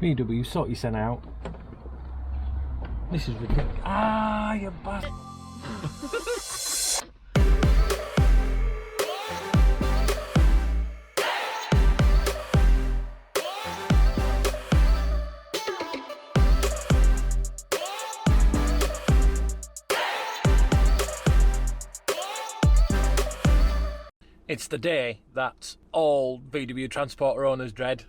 VW, sort your son out. This is ridiculous. Ah, you bastard. It's the day that all VW transporter owners dread,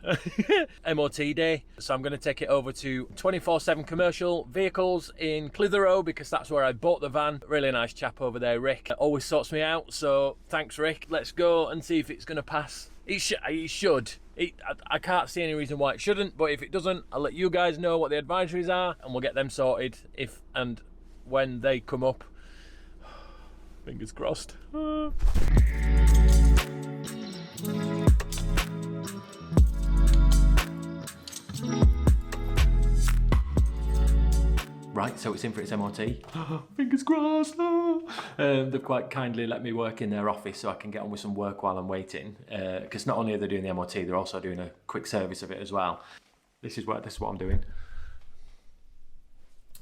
MOT day. So I'm going to take it over to 24/7 commercial vehicles in Clitheroe because that's where I bought the van. Really nice chap over there, Rick. Always sorts me out, so thanks, Rick. Let's go and see if it's going to pass. It should. I can't see any reason why it shouldn't, but if it doesn't, I'll let you guys know what the advisories are and we'll get them sorted if and when they come up. Fingers crossed. Right, so it's in for its MOT. Fingers crossed. They've quite kindly let me work in their office so I can get on with some work while I'm waiting. Because not only are they doing the MOT, they're also doing a quick service of it as well. This is what I'm doing.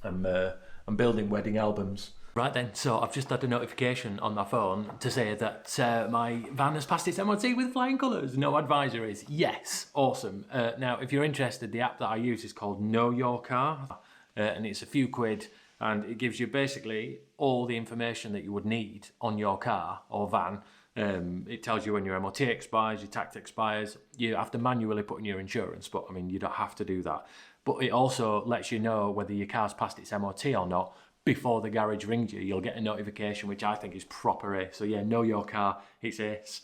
I'm building wedding albums. Right then, so I've just had a notification on my phone to say that my van has passed its MOT with flying colours. No advisories. Yes, awesome. Now, if you're interested, the app that I use is called Know Your Car. And it's a few quid and it gives you basically all the information that you would need on your car or van. It tells you when your MOT expires, your tax expires. You have to manually put in your insurance, but I mean, you don't have to do that. But it also lets you know whether your car's passed its MOT or not. Before the garage rings you, you'll get a notification, which I think is proper ace. So yeah, Know Your Car, it's ace.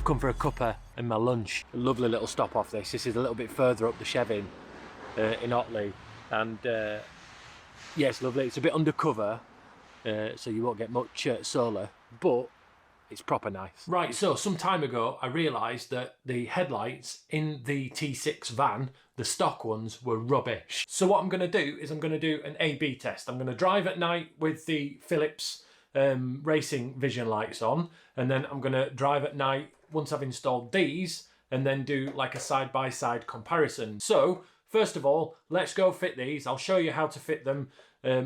Come for a cuppa and my lunch. A lovely little stop off this. This is a little bit further up the Chevin in Otley, and yeah, it's lovely. It's a bit undercover, so you won't get much solar, but it's proper nice. Right, so some time ago I realised that the headlights in the T6 van, the stock ones, were rubbish. So what I'm going to do is I'm going to do an A/B test. I'm going to drive at night with the Philips racing vision lights on, and then I'm going to drive at night once I've installed these and then do like a side-by-side comparison. So first of all, let's go fit these. I'll show you how to fit them,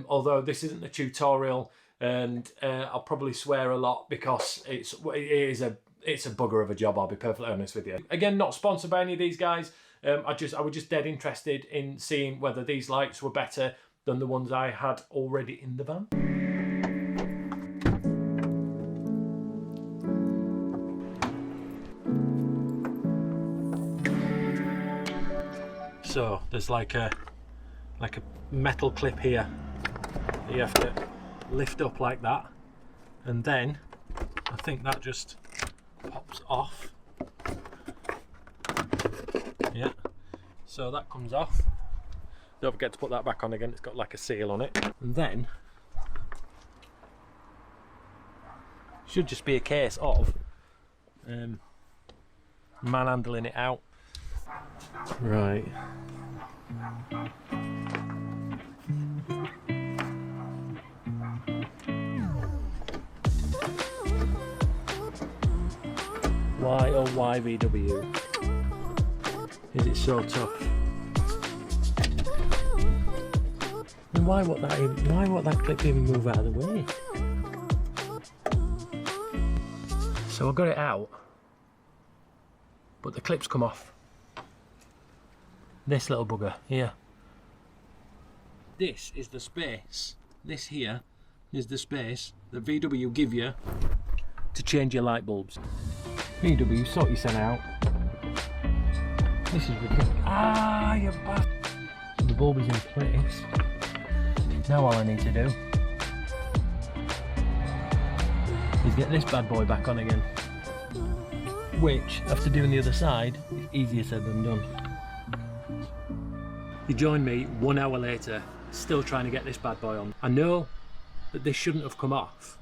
although this isn't a tutorial and I'll probably swear a lot because it's a bugger of a job, I'll be perfectly honest with you. Again, not sponsored by any of these guys. I was just dead interested in seeing whether these lights were better than the ones I had already in the van. So there's like a metal clip here that you have to lift up like that, and then I think that just pops off. Yeah, so that comes off. Don't forget to put that back on again, it's got like a seal on it. And then should just be a case of manhandling it out. Right. Why, oh why VW? Is it so tough? And why won't that clip even move out of the way? So I got it out, but the clips come off. This little bugger here. This is the space. This here is the space that VW give you to change your light bulbs. VW, sort your son out. This is ridiculous. Ah, you bastard. So the bulb is in place. Now all I need to do is get this bad boy back on again. Which, after doing the other side, is easier said than done. You join me 1 hour later, still trying to get this bad boy on. I know that this shouldn't have come off,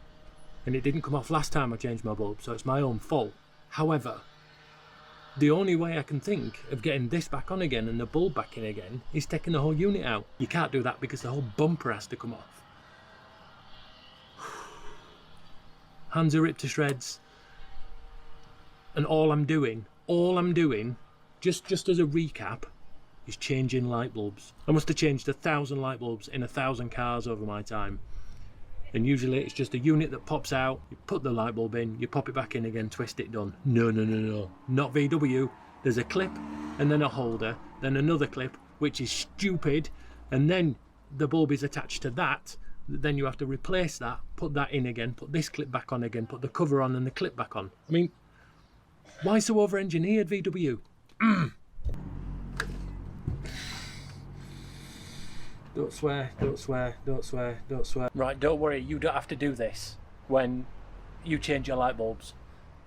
and it didn't come off last time I changed my bulb, so it's my own fault. However, The only way I can think of getting this back on again and the bulb back in again is taking the whole unit out. You can't do that because the whole bumper has to come off. Hands are ripped to shreds. And all I'm doing, just as a recap, is changing light bulbs. I must have changed 1,000 light bulbs in 1,000 cars over my time. And usually it's just a unit that pops out, you put the light bulb in, you pop it back in again, twist it, done. No, not VW. There's a clip and then a holder, then another clip, which is stupid, and then the bulb is attached to that. Then you have to replace that, put that in again, put this clip back on again, put the cover on and the clip back on. I mean, why so over-engineered, VW? Don't swear, don't swear, don't swear, don't swear. Right, don't worry, you don't have to do this when you change your light bulbs.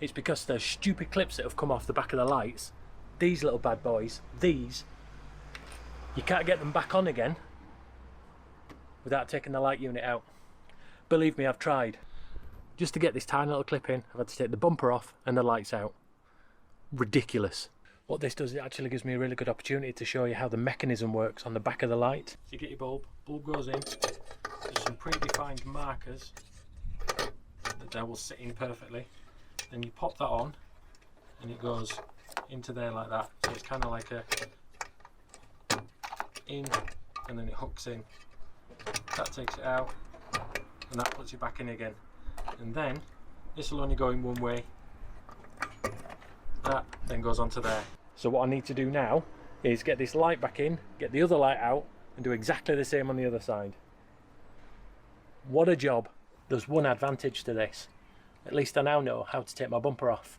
It's because the stupid clips that have come off the back of the lights, these little bad boys, these, you can't get them back on again without taking the light unit out. Believe me, I've tried. Just to get this tiny little clip in, I've had to take the bumper off and the lights out. Ridiculous. What this does, it actually gives me a really good opportunity to show you how the mechanism works on the back of the light. So you get your bulb goes in, there's some predefined markers that they will sit in perfectly. Then you pop that on and it goes into there like that. So it's kind of like a in and then it hooks in. That takes it out and that puts it back in again. And then this will only go in one way. That then goes onto there. So what I need to do now is get this light back in, get the other light out and do exactly the same on the other side. What a job. There's one advantage to this. At least I now know how to take my bumper off.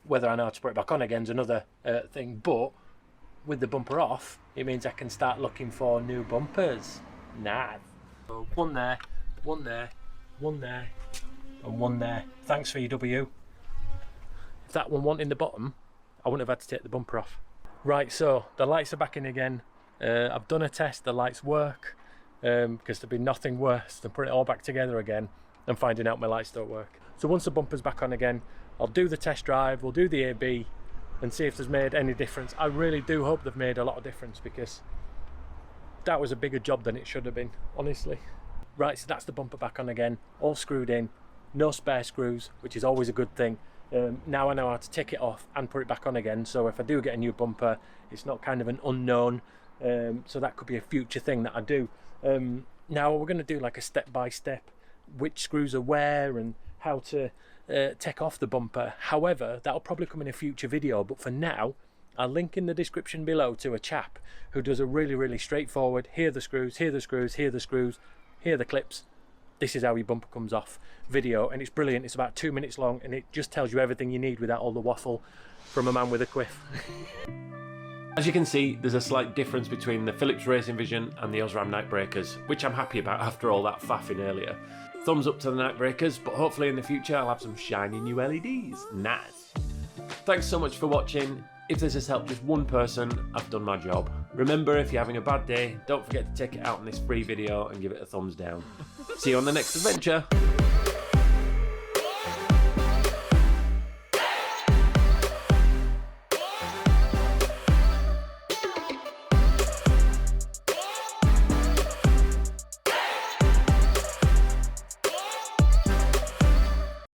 Whether I know how to put it back on again is another thing, but with the bumper off, it means I can start looking for new bumpers. Nice. So one there, one there, one there, and one there. Thanks VW. If that one wasn't in the bottom, I wouldn't have had to take the bumper off. Right, so the lights are back in again. I've done a test, the lights work, because there'd be nothing worse than putting it all back together again and finding out my lights don't work. So once the bumper's back on again, I'll do the test drive, we'll do the AB and see if there's made any difference. I really do hope they've made a lot of difference because that was a bigger job than it should have been, honestly. Right, so that's the bumper back on again, all screwed in, no spare screws, which is always a good thing. Now I know how to take it off and put it back on again, so if I do get a new bumper, it's not kind of an unknown, so that could be a future thing that I do. Now we're going to do like a step-by-step, which screws are where and how to take off the bumper. However, that'll probably come in a future video, but for now, I'll link in the description below to a chap who does a really straightforward, here are the screws, here are the screws, here are the screws, here are the clips. This is how your bumper comes off video, and it's brilliant. It's about 2 minutes long and it just tells you everything you need without all the waffle from a man with a quiff. As you can see, there's a slight difference between the Philips Racing Vision and the Osram Night Breakers, which I'm happy about after all that faffing earlier. Thumbs up to the Night Breakers, but hopefully in the future I'll have some shiny new LEDs. Nice. Thanks so much for watching. If this has helped just one person, I've done my job. Remember, if you're having a bad day, don't forget to check it out in this free video and give it a thumbs down. See you on the next adventure.